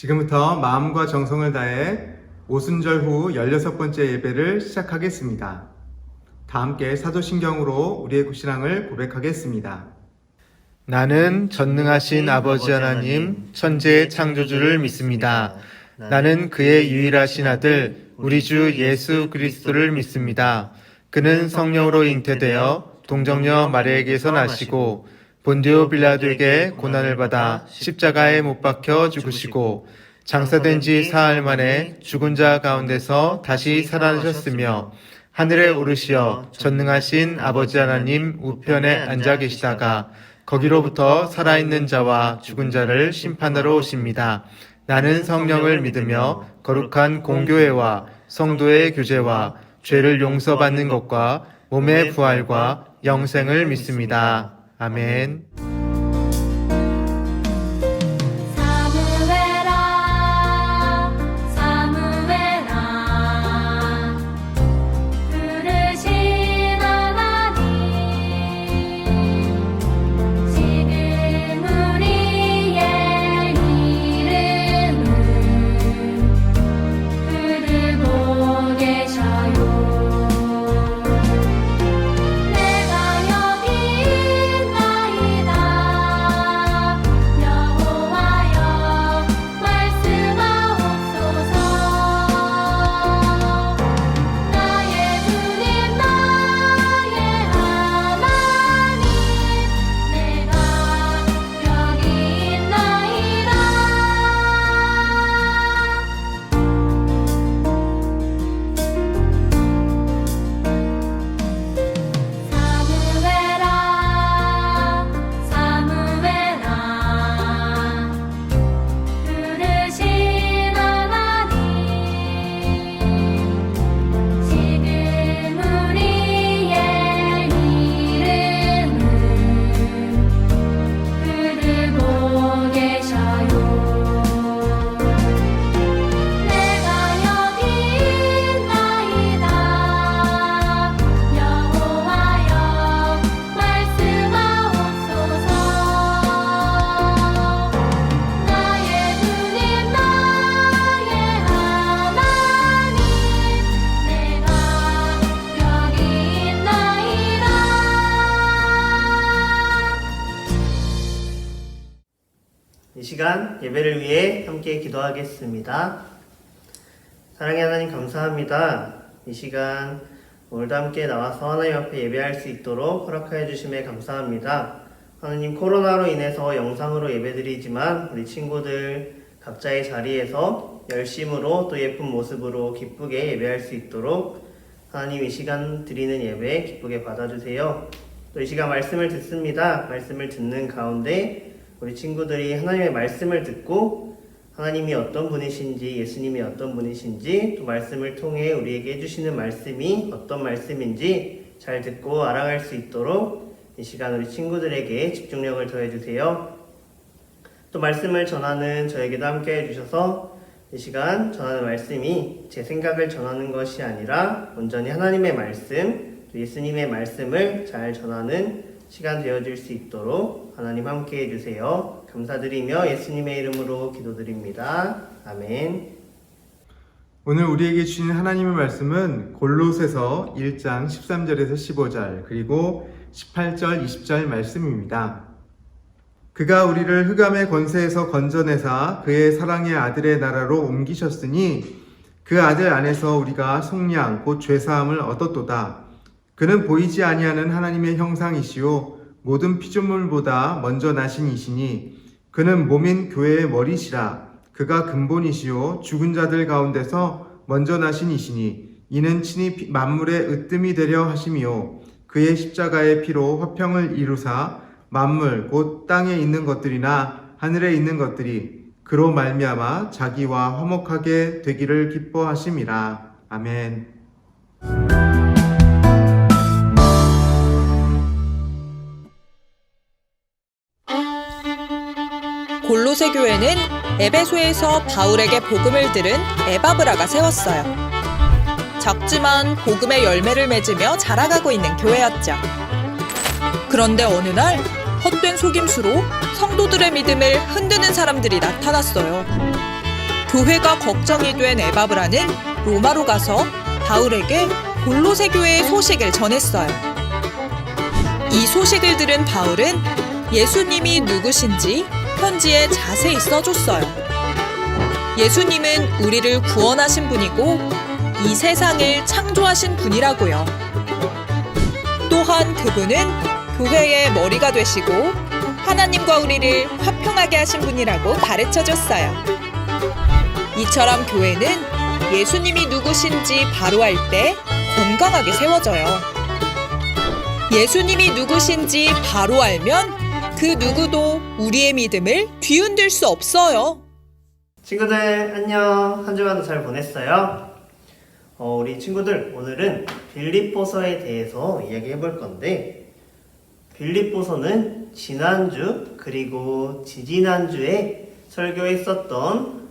지금부터 마음과 정성을 다해 오순절 후 16번째 예배를 시작하겠습니다. 다 함께 사도신경으로 우리의 신앙을 고백하겠습니다. 나는 전능하신 아버지 하나님, 천지의 창조주를 믿습니다. 나는 그의 유일하신 아들, 우리 주 예수 그리스도를 믿습니다. 그는 성령으로 잉태되어 동정녀 마리아에게서 나시고 본디오 빌라도에게 고난을 받아 십자가에 못 박혀 죽으시고 장사된 지 사흘 만에 죽은 자 가운데서 다시 살아나셨으며 하늘에 오르시어 전능하신 아버지 하나님 우편에 앉아 계시다가 거기로부터 살아있는 자와 죽은 자를 심판하러 오십니다. 나는 성령을 믿으며 거룩한 공교회와 성도의 교제와 죄를 용서받는 것과 몸의 부활과 영생을 믿습니다. 아멘. 이 시간 예배를 위해 함께 기도하겠습니다. 사랑의 하나님 감사합니다. 이 시간 오늘도 함께 나와서 하나님 앞에 예배할 수 있도록 허락하여 주심에 감사합니다. 하나님, 코로나로 인해서 영상으로 예배드리지만 우리 친구들 각자의 자리에서 열심으로 또 예쁜 모습으로 기쁘게 예배할 수 있도록 하나님 이 시간 드리는 예배 기쁘게 받아주세요. 또 이 시간 말씀을 듣습니다. 말씀을 듣는 가운데 우리 친구들이 하나님의 말씀을 듣고 하나님이 어떤 분이신지, 예수님이 어떤 분이신지, 또 말씀을 통해 우리에게 해주시는 말씀이 어떤 말씀인지 잘 듣고 알아갈 수 있도록 이 시간 우리 친구들에게 집중력을 더해주세요. 또 말씀을 전하는 저에게도 함께 해주셔서 이 시간 전하는 말씀이 제 생각을 전하는 것이 아니라 온전히 하나님의 말씀, 또 예수님의 말씀을 잘 전하는 시간 되어질 수 있도록 하나님 함께 해주세요. 감사드리며 예수님의 이름으로 기도드립니다. 아멘. 오늘 우리에게 주신 하나님의 말씀은 골로새서 1장 13절에서 15절 그리고 18절 20절 말씀입니다. 그가 우리를 흑암의 권세에서 건져내사 그의 사랑의 아들의 나라로 옮기셨으니 그 아들 안에서 우리가 속량 곧 죄사함을 얻었도다. 그는 보이지 아니하는 하나님의 형상이시요 모든 피조물보다 먼저 나신 이시니 그는 몸인 교회의 머리시라. 그가 근본이시요 죽은 자들 가운데서 먼저 나신 이시니 이는 친히 만물의 으뜸이 되려 하심이요 그의 십자가의 피로 화평을 이루사 만물 곧 땅에 있는 것들이나 하늘에 있는 것들이 그로 말미암아 자기와 화목하게 되기를 기뻐하심이라. 아멘. 골로새 교회는 에베소에서 바울에게 복음을 들은 에바브라가 세웠어요. 작지만 복음의 열매를 맺으며 자라가고 있는 교회였죠. 그런데 어느 날 헛된 속임수로 성도들의 믿음을 흔드는 사람들이 나타났어요. 교회가 걱정이 된 에바브라는 로마로 가서 바울에게 골로새 교회의 소식을 전했어요. 이 소식을 들은 바울은 예수님이 누구신지 편지에 자세히 써줬어요. 예수님은 우리를 구원하신 분이고 이 세상을 창조하신 분이라고요. 또한 그분은 교회의 머리가 되시고 하나님과 우리를 화평하게 하신 분이라고 가르쳐줬어요. 이처럼 교회는 예수님이 누구신지 바로 알 때 건강하게 세워져요. 예수님이 누구신지 바로 알면 그 누구도 우리의 믿음을 뒤흔들 수 없어요. 친구들 안녕. 한 주간도 잘 보냈어요? 우리 친구들 오늘은 빌립보서에 대해서 이야기해 볼 건데, 빌립보서는 지난주 그리고 지지난주에 설교했었던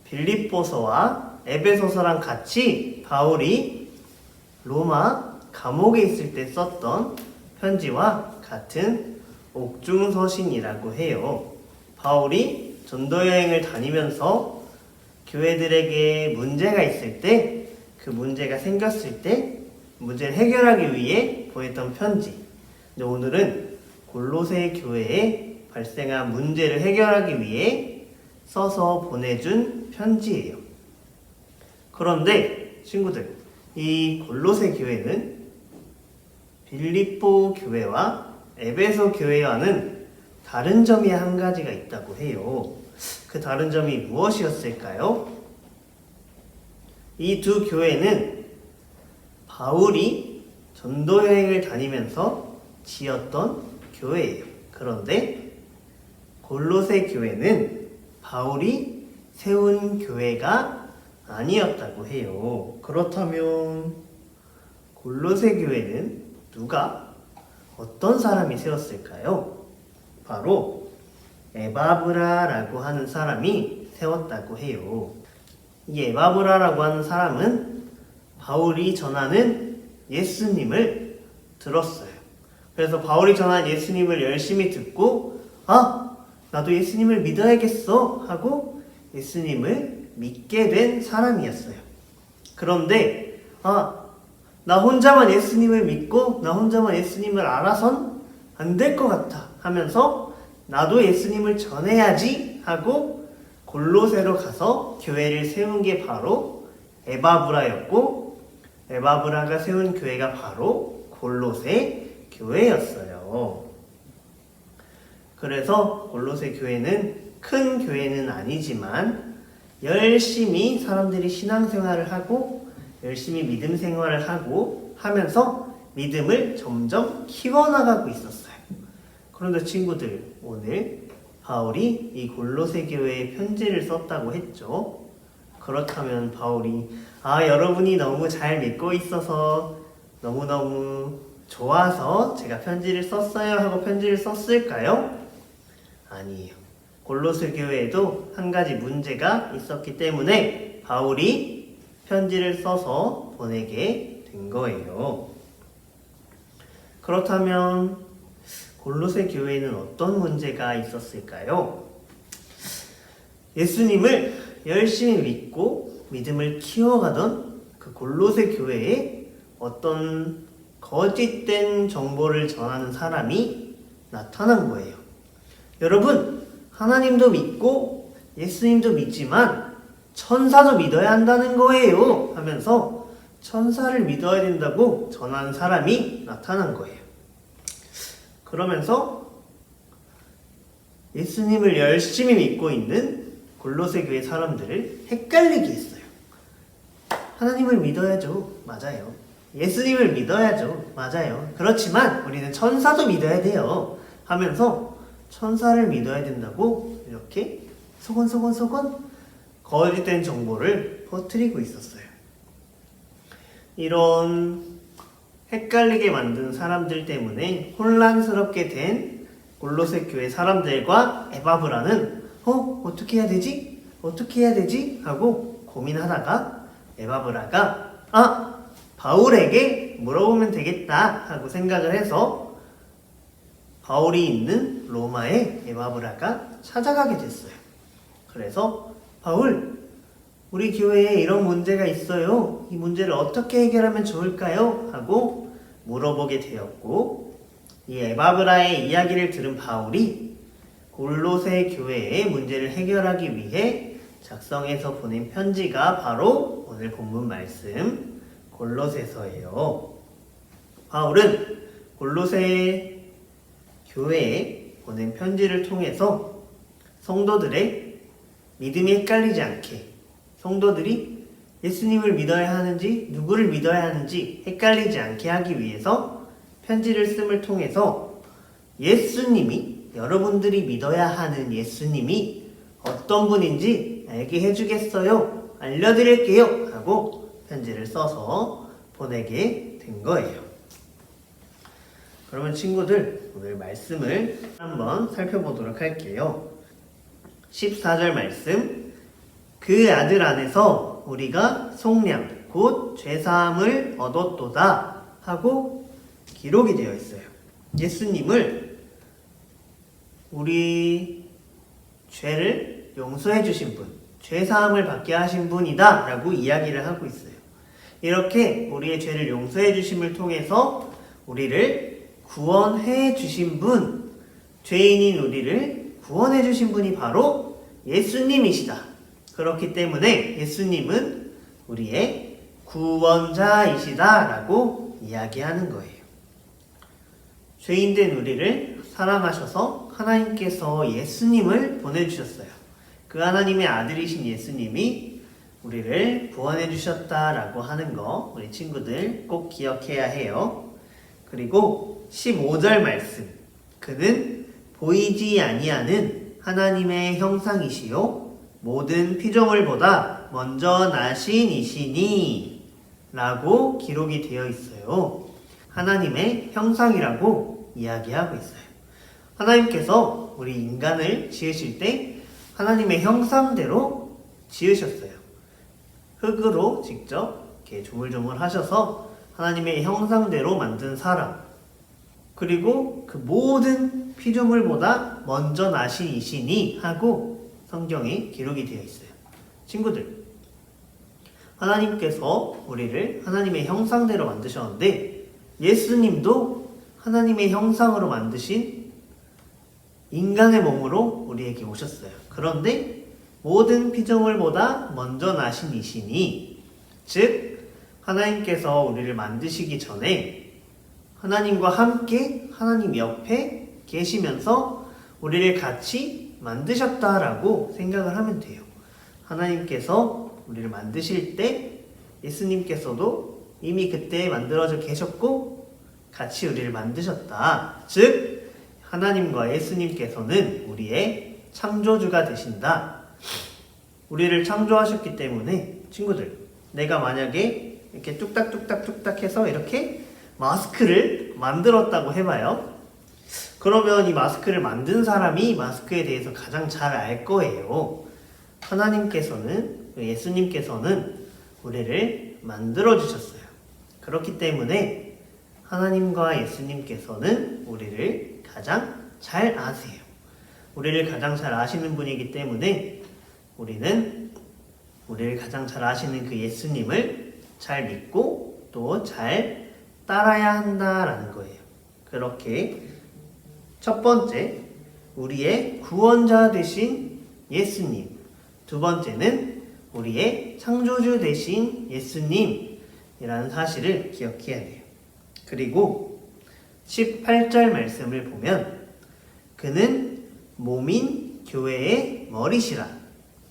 빌립보서와 에베소서랑 같이 바울이 로마 감옥에 있을 때 썼던 편지와 같은 옥중서신이라고 해요. 바울이 전도여행을 다니면서 교회들에게 문제가 있을 때, 그 문제가 생겼을 때 문제를 해결하기 위해 보냈던 편지. 근데 오늘은 골로새 교회에 발생한 문제를 해결하기 위해 써서 보내준 편지예요. 그런데 친구들, 이 골로새 교회는 빌립보 교회와 에베소 교회와는 다른 점이 한 가지가 있다고 해요. 그 다른 점이 무엇이었을까요? 이 두 교회는 바울이 전도여행을 다니면서 지었던 교회예요. 그런데 골로새 교회는 바울이 세운 교회가 아니었다고 해요. 그렇다면 골로새 교회는 누가, 어떤 사람이 세웠을까요? 바로 에바브라라고 하는 사람이 세웠다고 해요. 이 에바브라라고 하는 사람은 바울이 전하는 예수님을 들었어요. 그래서 바울이 전하는 예수님을 열심히 듣고, 나도 예수님을 믿어야겠어 하고 예수님을 믿게 된 사람이었어요. 그런데 나 혼자만 예수님을 믿고 나 혼자만 예수님을 알아선 안 될 것 같아 하면서 나도 예수님을 전해야지 하고 골로새로 가서 교회를 세운 게 바로 에바브라였고, 에바브라가 세운 교회가 바로 골로새 교회였어요. 그래서 골로새 교회는 큰 교회는 아니지만 열심히 사람들이 신앙생활을 하고 열심히 믿음 생활을 하고 하면서 믿음을 점점 키워나가고 있었어요. 그런데 친구들, 오늘 바울이 이 골로새 교회에 편지를 썼다고 했죠. 그렇다면 바울이 여러분이 너무 잘 믿고 있어서 너무너무 좋아서 제가 편지를 썼어요 하고 편지를 썼을까요? 아니에요. 골로새 교회에도 한 가지 문제가 있었기 때문에 바울이 편지를 써서 보내게 된 거예요. 그렇다면 골로새 교회에는 어떤 문제가 있었을까요? 예수님을 열심히 믿고 믿음을 키워가던 그 골로새 교회에 어떤 거짓된 정보를 전하는 사람이 나타난 거예요. 여러분, 하나님도 믿고 예수님도 믿지만 천사도 믿어야 한다는 거예요 하면서 천사를 믿어야 된다고 전하는 사람이 나타난 거예요. 그러면서 예수님을 열심히 믿고 있는 골로새 교회 사람들을 헷갈리게 했어요. 하나님을 믿어야죠. 맞아요. 예수님을 믿어야죠. 맞아요. 그렇지만 우리는 천사도 믿어야 돼요 하면서 천사를 믿어야 된다고 이렇게 소곤소곤 거짓된 정보를 퍼뜨리고 있었어요. 이런 헷갈리게 만든 사람들 때문에 혼란스럽게 된 골로새 교회 사람들과 에바브라는 어떻게 해야 되지? 어떻게 해야 되지? 하고 고민하다가 에바브라가 바울에게 물어보면 되겠다 하고 생각을 해서 바울이 있는 로마에 에바브라가 찾아가게 됐어요. 그래서 바울, 우리 교회에 이런 문제가 있어요. 이 문제를 어떻게 해결하면 좋을까요? 하고 물어보게 되었고, 이 에바브라의 이야기를 들은 바울이 골로새 교회의 문제를 해결하기 위해 작성해서 보낸 편지가 바로 오늘 본문 말씀 골로새서예요. 바울은 골로새 교회에 보낸 편지를 통해서 성도들의 믿음이 헷갈리지 않게, 성도들이 예수님을 믿어야 하는지 누구를 믿어야 하는지 헷갈리지 않게 하기 위해서 편지를 씀을 통해서 예수님이, 여러분들이 믿어야 하는 예수님이 어떤 분인지 알게 해주겠어요? 알려드릴게요! 하고 편지를 써서 보내게 된 거예요. 그러면 친구들, 오늘 말씀을 한번 살펴보도록 할게요. 14절 말씀, 그 아들 안에서 우리가 속량 곧 죄사함을 얻었도다 하고 기록이 되어 있어요. 예수님을 우리 죄를 용서해 주신 분, 죄사함을 받게 하신 분이다 라고 이야기를 하고 있어요. 이렇게 우리의 죄를 용서해 주심을 통해서 우리를 구원해 주신 분, 죄인인 우리를 구원해 주신 분이 바로 예수님이시다. 그렇기 때문에 예수님은 우리의 구원자이시다 라고 이야기하는 거예요. 죄인된 우리를 사랑하셔서 하나님께서 예수님을 보내주셨어요. 그 하나님의 아들이신 예수님이 우리를 구원해 주셨다라고 하는 거 우리 친구들 꼭 기억해야 해요. 그리고 15절 말씀, 그는 보이지 아니하는 하나님의 형상이시요 모든 피조물보다 먼저 나신 이시니 라고 기록이 되어 있어요. 하나님의 형상이라고 이야기하고 있어요. 하나님께서 우리 인간을 지으실 때 하나님의 형상대로 지으셨어요. 흙으로 직접 이렇게 조물조물 하셔서 하나님의 형상대로 만든 사람, 그리고 그 모든 피조물보다 먼저 나신 이시니 하고 성경에 기록이 되어 있어요. 친구들, 하나님께서 우리를 하나님의 형상대로 만드셨는데 예수님도 하나님의 형상으로 만드신 인간의 몸으로 우리에게 오셨어요. 그런데 모든 피조물보다 먼저 나신 이시니, 즉 하나님께서 우리를 만드시기 전에 하나님과 함께 하나님 옆에 계시면서 우리를 같이 만드셨다라고 생각을 하면 돼요. 하나님께서 우리를 만드실 때 예수님께서도 이미 그때 만들어져 계셨고 같이 우리를 만드셨다. 즉 하나님과 예수님께서는 우리의 창조주가 되신다. 우리를 창조하셨기 때문에 친구들, 내가 만약에 이렇게 뚝딱뚝딱뚝딱 해서 이렇게 마스크를 만들었다고 해봐요. 그러면 이 마스크를 만든 사람이 마스크에 대해서 가장 잘 알 거예요. 하나님께서는, 예수님께서는 우리를 만들어주셨어요. 그렇기 때문에 하나님과 예수님께서는 우리를 가장 잘 아세요. 우리를 가장 잘 아시는 분이기 때문에 우리는 우리를 가장 잘 아시는 그 예수님을 잘 믿고 또 잘 따라야 한다라는 거예요. 그렇게 첫 번째, 우리의 구원자 되신 예수님. 두 번째는 우리의 창조주 되신 예수님이라는 사실을 기억해야 돼요. 그리고 18절 말씀을 보면 그는 몸인 교회의 머리시라.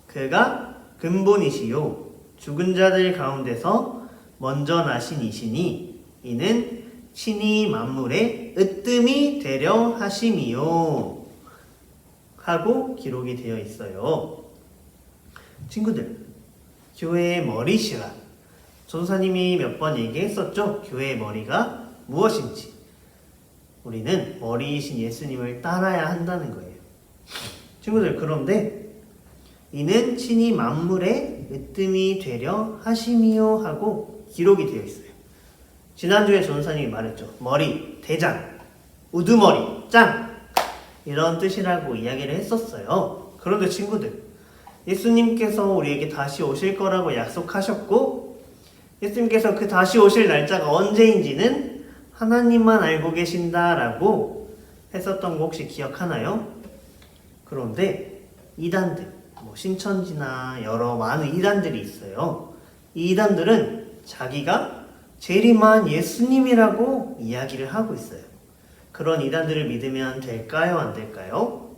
그가 근본이시요 죽은 자들 가운데서 먼저 나신 이시니 이는 친히 만물의 으뜸이 되려 하심이요 하고 기록이 되어 있어요. 친구들, 교회의 머리시라. 전사님이 몇 번 얘기했었죠? 교회의 머리가 무엇인지. 우리는 머리이신 예수님을 따라야 한다는 거예요. 친구들, 그런데 이는 친히 만물의 으뜸이 되려 하심이요 하고 기록이 되어 있어요. 지난주에 전사님이 말했죠. 머리, 대장, 우두머리, 짱, 이런 뜻이라고 이야기를 했었어요. 그런데 친구들, 예수님께서 우리에게 다시 오실 거라고 약속하셨고, 예수님께서 그 다시 오실 날짜가 언제인지는 하나님만 알고 계신다라고 했었던 거 혹시 기억하나요? 그런데 이단들, 신천지나 여러 많은 이단들이 있어요. 이 이단들은 자기가 재림한 예수님이라고 이야기를 하고 있어요. 그런 이단들을 믿으면 될까요? 안 될까요?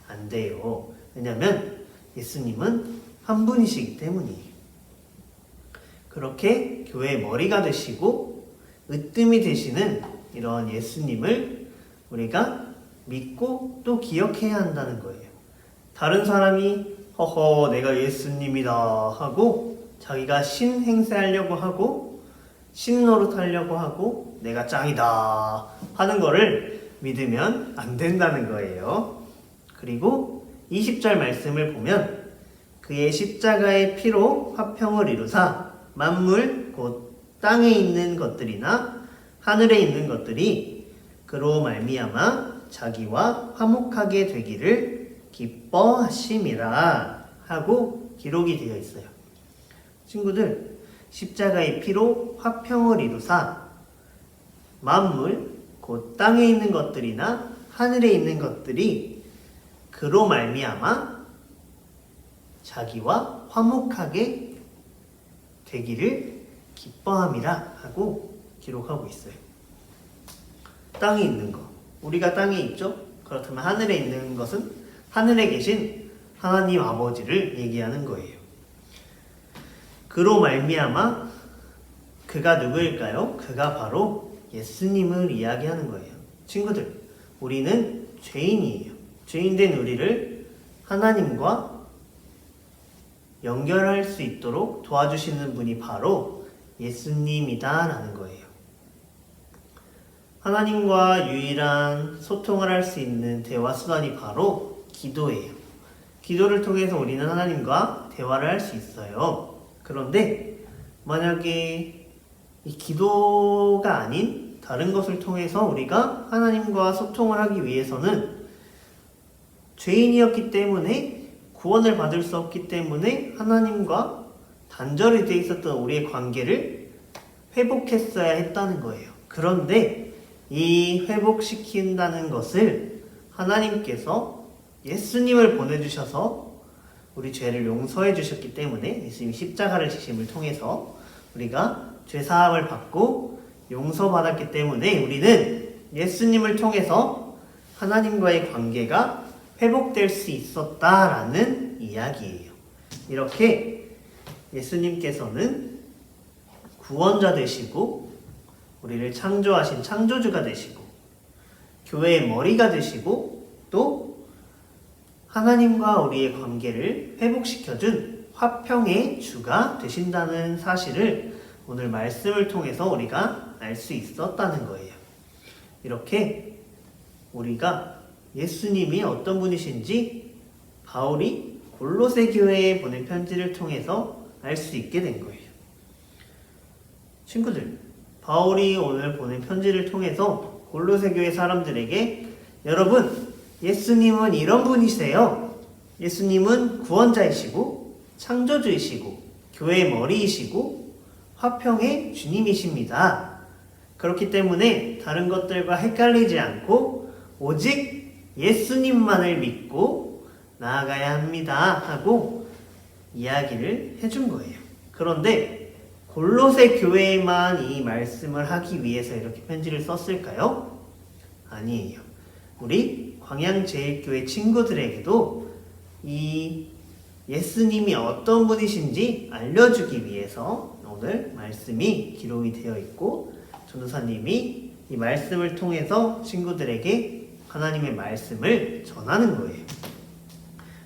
안 돼요. 왜냐하면 예수님은 한 분이시기 때문이에요. 그렇게 교회의 머리가 되시고 으뜸이 되시는 이런 예수님을 우리가 믿고 또 기억해야 한다는 거예요. 다른 사람이 허허 내가 예수님이다 하고 자기가 신 행세하려고 하고 신 노릇하려고 하고 내가 짱이다 하는 거를 믿으면 안 된다는 거예요. 그리고 20절 말씀을 보면 그의 십자가의 피로 화평을 이루사 만물 곧 땅에 있는 것들이나 하늘에 있는 것들이 그로 말미암아 자기와 화목하게 되기를 기뻐하심이라 하고 기록이 되어 있어요. 친구들, 십자가의 피로 화평을 이루사 만물 곧 땅에 있는 것들이나 하늘에 있는 것들이 그로 말미암아 자기와 화목하게 되기를 기뻐함이라 하고 기록하고 있어요. 땅에 있는 것, 우리가 땅에 있죠? 그렇다면 하늘에 있는 것은 하늘에 계신 하나님 아버지를 얘기하는 거예요. 그로 말미암아 그가 누구일까요? 그가 바로 예수님을 이야기하는 거예요. 친구들, 우리는 죄인이에요. 죄인된 우리를 하나님과 연결할 수 있도록 도와주시는 분이 바로 예수님이다라는 거예요. 하나님과 유일한 소통을 할 수 있는 대화 수단이 바로 기도예요. 기도를 통해서 우리는 하나님과 대화를 할 수 있어요. 그런데 만약에 이 기도가 아닌 다른 것을 통해서 우리가 하나님과 소통을 하기 위해서는 죄인이었기 때문에 구원을 받을 수 없기 때문에 하나님과 단절이 되어 있었던 우리의 관계를 회복했어야 했다는 거예요. 그런데 이 회복시킨다는 것을 하나님께서 예수님을 보내주셔서 우리 죄를 용서해 주셨기 때문에 예수님이 십자가를 지심을 통해서 우리가 죄사함을 받고 용서받았기 때문에 우리는 예수님을 통해서 하나님과의 관계가 회복될 수 있었다라는 이야기예요. 이렇게 예수님께서는 구원자 되시고 우리를 창조하신 창조주가 되시고 교회의 머리가 되시고 또 하나님과 우리의 관계를 회복시켜준 화평의 주가 되신다는 사실을 오늘 말씀을 통해서 우리가 알 수 있었다는 거예요. 이렇게 우리가 예수님이 어떤 분이신지 바울이 골로새 교회에 보낸 편지를 통해서 알 수 있게 된 거예요. 친구들, 바울이 오늘 보낸 편지를 통해서 골로새 교회 사람들에게 여러분, 예수님은 이런 분이세요. 예수님은 구원자이시고 창조주이시고 교회의 머리이시고 화평의 주님이십니다. 그렇기 때문에 다른 것들과 헷갈리지 않고 오직 예수님만을 믿고 나아가야 합니다 하고 이야기를 해준 거예요. 그런데 골로새 교회에만 이 말씀을 하기 위해서 이렇게 편지를 썼을까요? 아니에요. 우리 광양제일교회 친구들에게도 이 예수님이 어떤 분이신지 알려주기 위해서 오늘 말씀이 기록이 되어 있고 전도사님이 이 말씀을 통해서 친구들에게 하나님의 말씀을 전하는 거예요.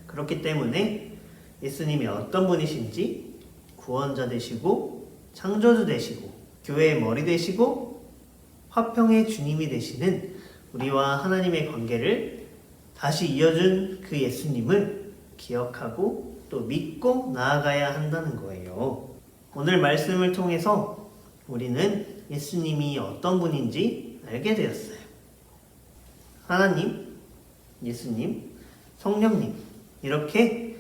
그렇기 때문에 예수님이 어떤 분이신지 구원자 되시고 창조주 되시고 교회의 머리 되시고 화평의 주님이 되시는 우리와 하나님의 관계를 다시 이어준 그 예수님을 기억하고 또 믿고 나아가야 한다는 거예요. 오늘 말씀을 통해서 우리는 예수님이 어떤 분인지 알게 되었어요. 하나님, 예수님, 성령님 이렇게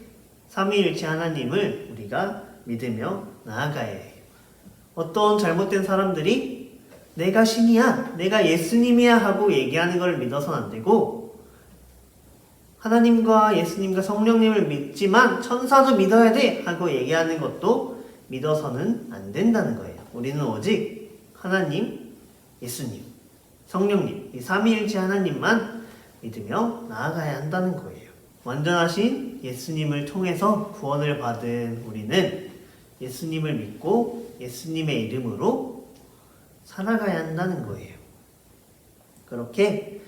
삼위일체 하나님을 우리가 믿으며 나아가야 해요. 어떤 잘못된 사람들이 내가 신이야, 내가 예수님이야 하고 얘기하는 걸 믿어서는 안 되고, 하나님과 예수님과 성령님을 믿지만 천사도 믿어야 돼 하고 얘기하는 것도 믿어서는 안 된다는 거예요. 우리는 오직 하나님, 예수님, 성령님, 이 삼위일체 하나님만 믿으며 나아가야 한다는 거예요. 완전하신 예수님을 통해서 구원을 받은 우리는 예수님을 믿고 예수님의 이름으로 살아가야 한다는 거예요. 그렇게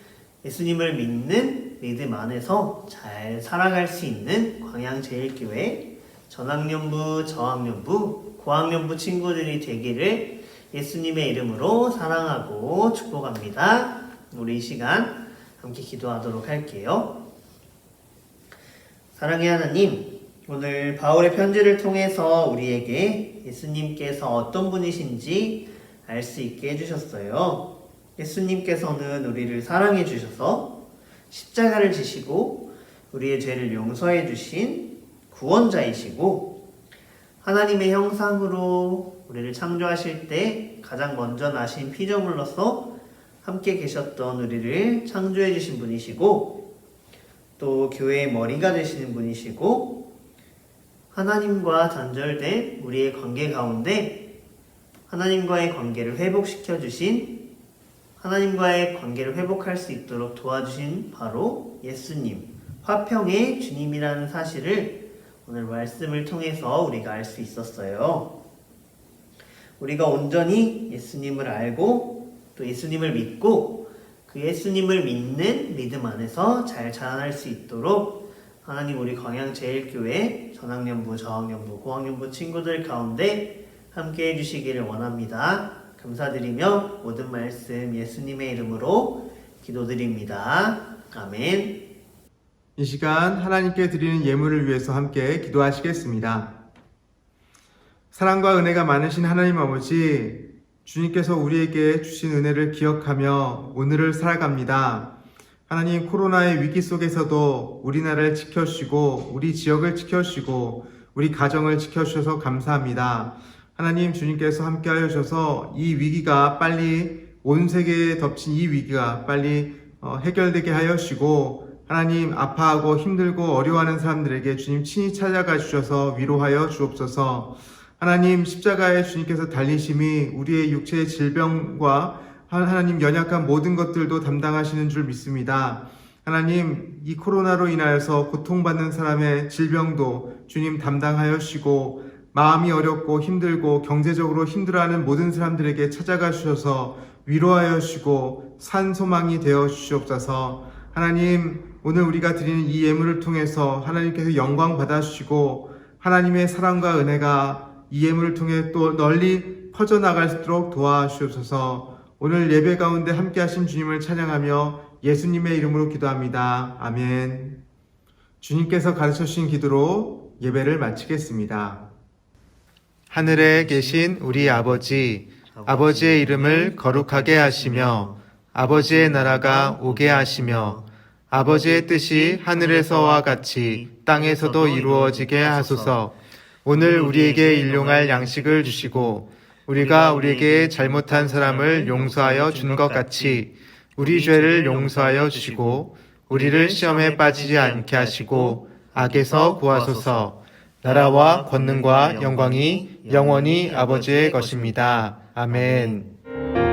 예수님을 믿는 믿음 안에서 잘 살아갈 수 있는 광양제일교회 전학년부, 저학년부, 고학년부 친구들이 되기를 예수님의 이름으로 사랑하고 축복합니다. 우리 이 시간 함께 기도하도록 할게요. 사랑의 하나님, 오늘 바울의 편지를 통해서 우리에게 예수님께서 어떤 분이신지 알 수 있게 해주셨어요. 예수님께서는 우리를 사랑해 주셔서 십자가를 지시고 우리의 죄를 용서해 주신 구원자이시고, 하나님의 형상으로 우리를 창조하실 때 가장 먼저 나신 피조물로서 함께 계셨던 우리를 창조해 주신 분이시고, 또 교회의 머리가 되시는 분이시고, 하나님과 단절된 우리의 관계 가운데 하나님과의 관계를 회복시켜 주신, 하나님과의 관계를 회복할 수 있도록 도와주신 바로 예수님, 화평의 주님이라는 사실을 오늘 말씀을 통해서 우리가 알 수 있었어요. 우리가 온전히 예수님을 알고 또 예수님을 믿고 그 예수님을 믿는 믿음 안에서 잘 자라날 수 있도록 하나님, 우리 광양제일교회 전학년부, 저학년부, 고학년부 친구들 가운데 함께 해주시기를 원합니다. 감사드리며 모든 말씀 예수님의 이름으로 기도드립니다. 아멘. 이 시간 하나님께 드리는 예물을 위해서 함께 기도하시겠습니다. 사랑과 은혜가 많으신 하나님 아버지, 주님께서 우리에게 주신 은혜를 기억하며 오늘을 살아갑니다. 하나님, 코로나의 위기 속에서도 우리나라를 지켜주시고 우리 지역을 지켜주시고 우리 가정을 지켜주셔서 감사합니다. 하나님, 주님께서 함께하여 주셔서 이 위기가 빨리, 온 세계에 덮친 이 위기가 빨리 해결되게 하여 주시고, 하나님, 아파하고 힘들고 어려워하는 사람들에게 주님 친히 찾아가 주셔서 위로하여 주옵소서. 하나님, 십자가에 주님께서 달리심이 우리의 육체의 질병과 하나님 연약한 모든 것들도 담당하시는 줄 믿습니다. 하나님, 이 코로나로 인하여서 고통받는 사람의 질병도 주님 담당하여 주시고, 마음이 어렵고 힘들고 경제적으로 힘들어하는 모든 사람들에게 찾아가 주셔서 위로하여 주시고 산 소망이 되어 주시옵소서. 하나님, 오늘 우리가 드리는 이 예물을 통해서 하나님께서 영광 받아주시고 하나님의 사랑과 은혜가 이 예물을 통해 또 널리 퍼져나갈수록 도와주옵소서. 오늘 예배 가운데 함께 하신 주님을 찬양하며 예수님의 이름으로 기도합니다. 아멘. 주님께서 가르쳐 주신 기도로 예배를 마치겠습니다. 하늘에 계신 우리 아버지, 아버지의 이름을 거룩하게 하시며 아버지의 나라가 오게 하시며 아버지의 뜻이 하늘에서와 같이 땅에서도 이루어지게 하소서. 오늘 우리에게 일용할 양식을 주시고 우리가 우리에게 잘못한 사람을 용서하여 준 것 같이 우리 죄를 용서하여 주시고 우리를 시험에 빠지지 않게 하시고 악에서 구하소서. 나라와 권능과 영광이 영원히 아버지의 것입니다. 아멘.